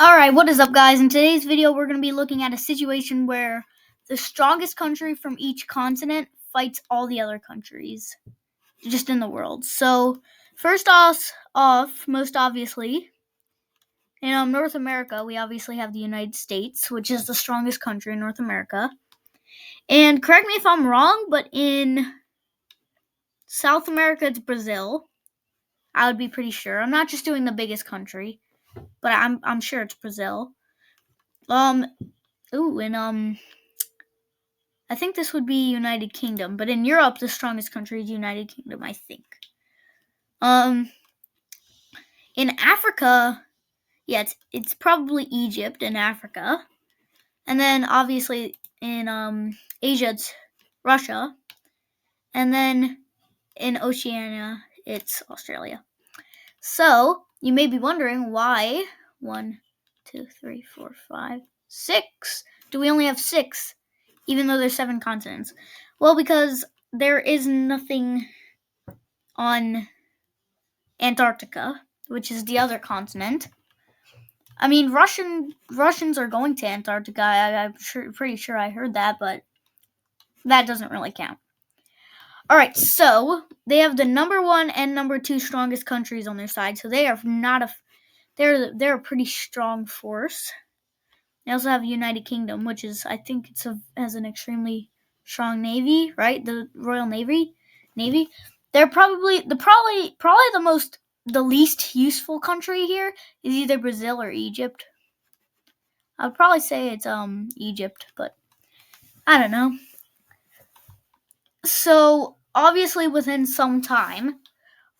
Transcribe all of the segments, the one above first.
Alright, what is up, guys? In today's video, we're going to be looking at a situation where the strongest country from each continent fights all the other countries just in the world. So, first off, most obviously, in North America, we obviously have the United States, which is the strongest country in North America. And correct me if I'm wrong, but in South America, it's Brazil. I would be pretty sure. I'm not just doing the biggest country, but I'm sure it's Brazil. I think this would be United Kingdom, but in Europe, the strongest country is United Kingdom, I think. In Africa, yeah, it's probably Egypt in Africa. And then, obviously, in Asia, it's Russia. And then in Oceania, it's Australia. So, you may be wondering why 1, 2, 3, 4, 5, 6. Do we only have 6, even though there's 7 continents? Well, because there is nothing on Antarctica, which is the other continent. I mean, Russians are going to Antarctica. I'm pretty sure I heard that, but that doesn't really count. All right, so they have the number 1 and number 2 strongest countries on their side, so they are they're a pretty strong force. They also have United Kingdom, which is, I think has an extremely strong navy, right? The Royal Navy. They're probably the least useful country here is either Brazil or Egypt. I would probably say it's Egypt, but I don't know. So obviously within some time,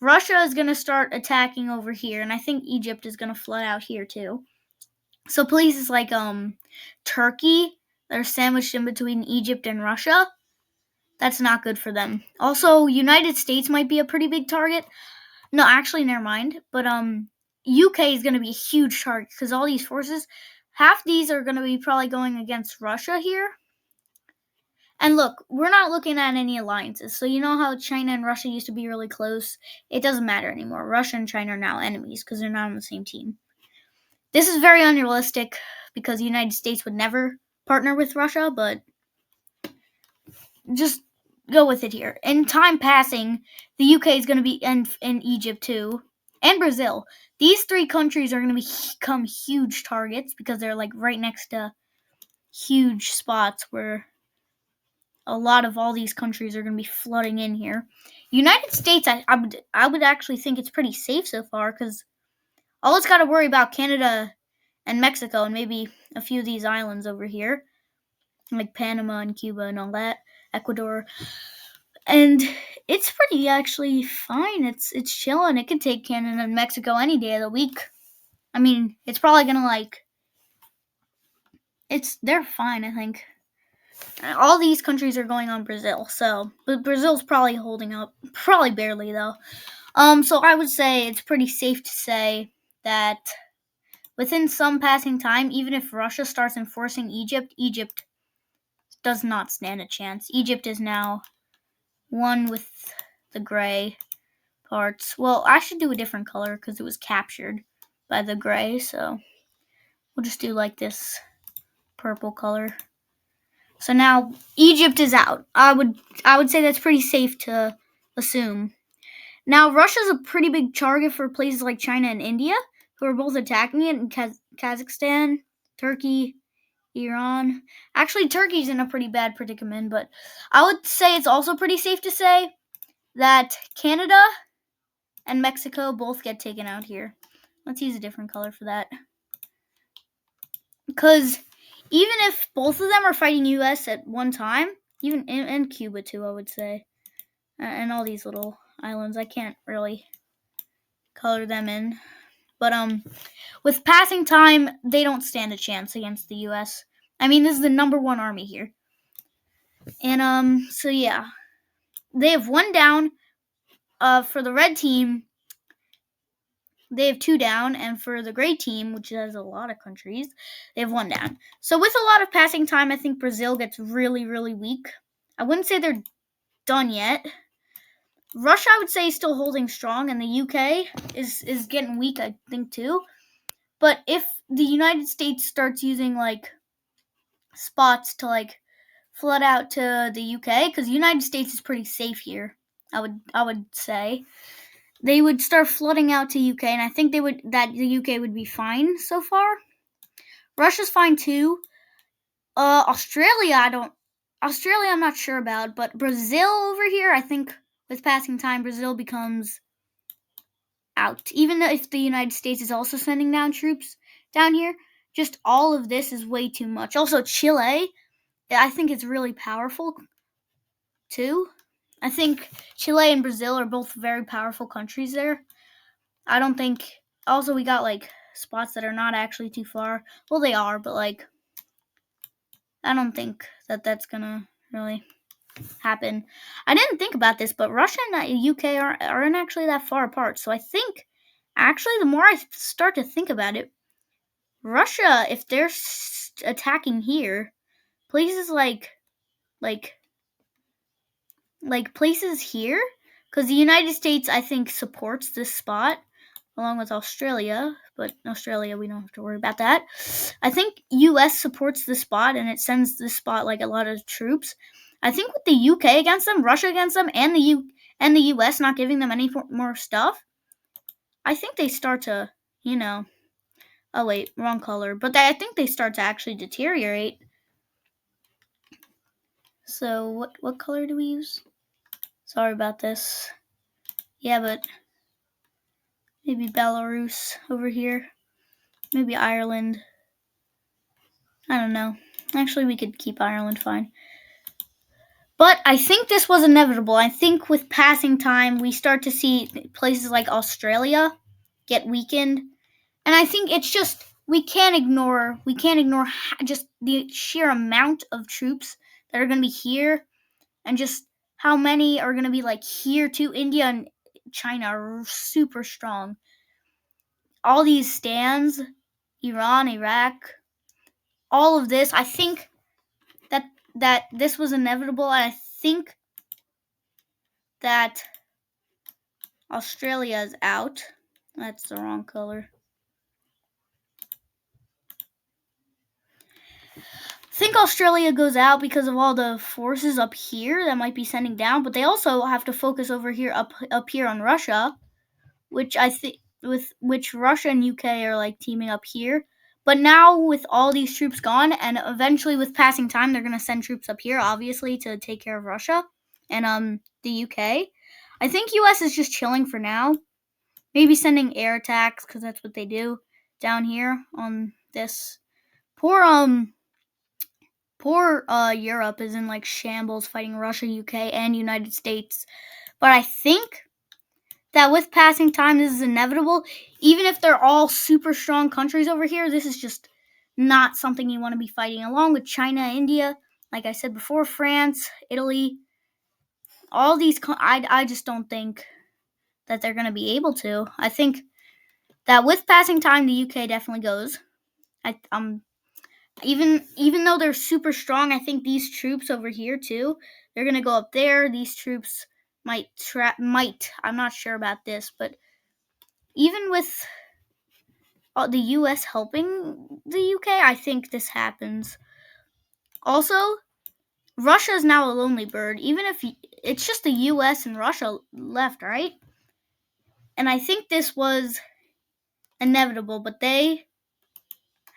Russia is going to start attacking over here, and I think Egypt is going to flood out here too. So places like Turkey that are sandwiched in between Egypt and Russia, that's not good for them. Also, United States might be a pretty big target. No, actually, never mind. But UK is going to be a huge target because all these forces, half these are going to be probably going against Russia here. And look, we're not looking at any alliances. So you know how China and Russia used to be really close? It doesn't matter anymore. Russia and China are now enemies because they're not on the same team. This is very unrealistic because the United States would never partner with Russia, but just go with it here. In time passing, the UK is going to be in Egypt too, and Brazil. These 3 countries are going to become huge targets because they're like right next to huge spots where a lot of all these countries are going to be flooding in here. United States, I would actually think it's pretty safe so far because all it's got to worry about Canada and Mexico and maybe a few of these islands over here, like Panama and Cuba and all that, Ecuador. And it's pretty actually fine. It's chilling. It can take Canada and Mexico any day of the week. I mean, it's probably gonna they're fine, I think. All these countries are going on Brazil, but Brazil's probably holding up. Probably barely though. So I would say it's pretty safe to say that within some passing time, even if Russia starts enforcing Egypt does not stand a chance. Egypt is now one with the gray parts. Well, I should do a different color because it was captured by the gray, so we'll just do like this purple color. So now Egypt is out. I would say that's pretty safe to assume. Now Russia's a pretty big target for places like China and India, who are both attacking it, and Kazakhstan, Turkey, Iran. Actually, Turkey's in a pretty bad predicament, but I would say it's also pretty safe to say that Canada and Mexico both get taken out here. Let's use a different color for that. Because even if both of them are fighting US at one time, and Cuba too, I would say, and all these little islands, I can't really color them in. But with passing time, they don't stand a chance against the US. I mean, this is the number 1 army here. And so yeah. They have 1 down. For the red team, they have 2 down, and for the gray team, which has a lot of countries, they have 1 down. So with a lot of passing time, I think Brazil gets really, really weak. I wouldn't say they're done yet. Russia, I would say, is still holding strong, and the UK is getting weak, I think, too. But if the United States starts using like spots to like flood out to the UK, because the United States is pretty safe here, I would say they would start flooding out to UK, and I think that the UK would be fine so far. Russia's fine too. Australia, I'm not sure about, but Brazil over here, I think with passing time, Brazil becomes out. Even if the United States is also sending down troops down here, just all of this is way too much. Also, Chile, I think it's really powerful too. I think Chile and Brazil are both very powerful countries there. I don't think. Also, we got like spots that are not actually too far. Well, they are, but like, I don't think that that's gonna really happen. I didn't think about this, but Russia and UK aren't actually that far apart. So I think, actually, the more I start to think about it, Russia, if they're attacking here, places like places here, because the United States, I think, supports this spot along with Australia, but Australia, we don't have to worry about that. I think US supports the spot, and it sends the spot like a lot of troops. I think with the UK against them, Russia against them, and the US not giving them any more stuff, I think they start to, oh wait, wrong color. But I think they start to actually deteriorate. So what color do we use? Sorry about this. Yeah, but maybe Belarus over here. Maybe Ireland. I don't know. Actually, we could keep Ireland fine. But I think this was inevitable. I think with passing time, we start to see places like Australia get weakened. And I think it's just, we can't ignore just the sheer amount of troops that are going to be here, and just how many are going to be like here too. India and China are super strong. All these stands, Iran, Iraq, all of this, I think that this was inevitable, and I think that Australia is out. That's the wrong color. I think Australia goes out because of all the forces up here that might be sending down, but they also have to focus over here up here on Russia, which I think with which Russia and UK are like teaming up here. But now with all these troops gone, and eventually with passing time, they're gonna send troops up here, obviously, to take care of Russia and the UK. I think US is just chilling for now. Maybe sending air attacks, because that's what they do down here on this. Poor Europe is in like shambles fighting Russia, UK, and United States. But I think that with passing time, this is inevitable. Even if they're all super strong countries over here, this is just not something you want to be fighting. Along with China, India, like I said before, France, Italy, all these, I just don't think that they're going to be able to. I think that with passing time, the UK definitely goes. Even though they're super strong, I think these troops over here too, they're gonna go up there. These troops might. I'm not sure about this, but even with the U.S. helping the UK, I think this happens. Also, Russia is now a lonely bird. Even if it's just the U.S. and Russia left, right? And I think this was inevitable, but they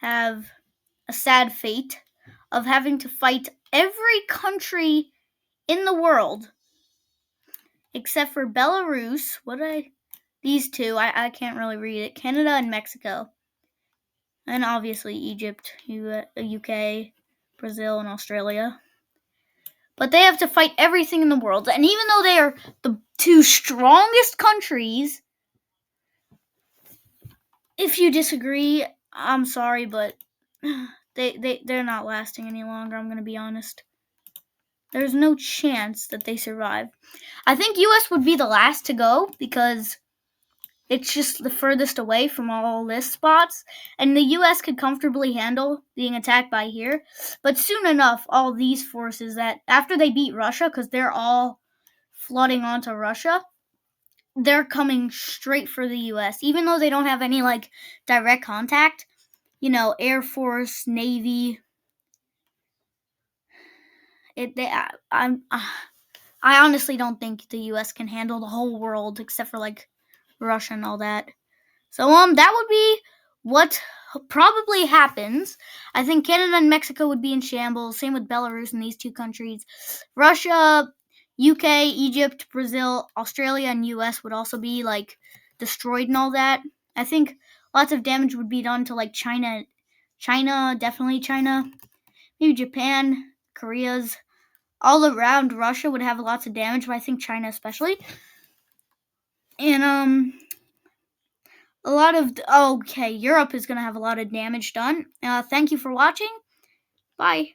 have a sad fate of having to fight every country in the world except for Belarus. These two, I can't really read it. Canada and Mexico. And obviously Egypt, UK, Brazil, and Australia. But they have to fight everything in the world. And even though they are the two strongest countries, if you disagree, I'm sorry, but they're not lasting any longer, I'm going to be honest. There's no chance that they survive. I think US would be the last to go because it's just the furthest away from all this spots, and the US could comfortably handle being attacked by here. But soon enough, all these forces that after they beat Russia, because they're all flooding onto Russia, they're coming straight for the US, even though they don't have any like direct contact. You know, Air Force, Navy. I honestly don't think the US can handle the whole world except for like Russia and all that. So that would be what probably happens. I think Canada and Mexico would be in shambles. Same with Belarus and these two countries. Russia, UK, Egypt, Brazil, Australia, and US would also be like destroyed and all that. I think lots of damage would be done to like China. China, definitely China. Maybe Japan, Korea's all around Russia would have lots of damage, but I think China especially. And a lot of okay, Europe is going to have a lot of damage done. Thank you for watching. Bye.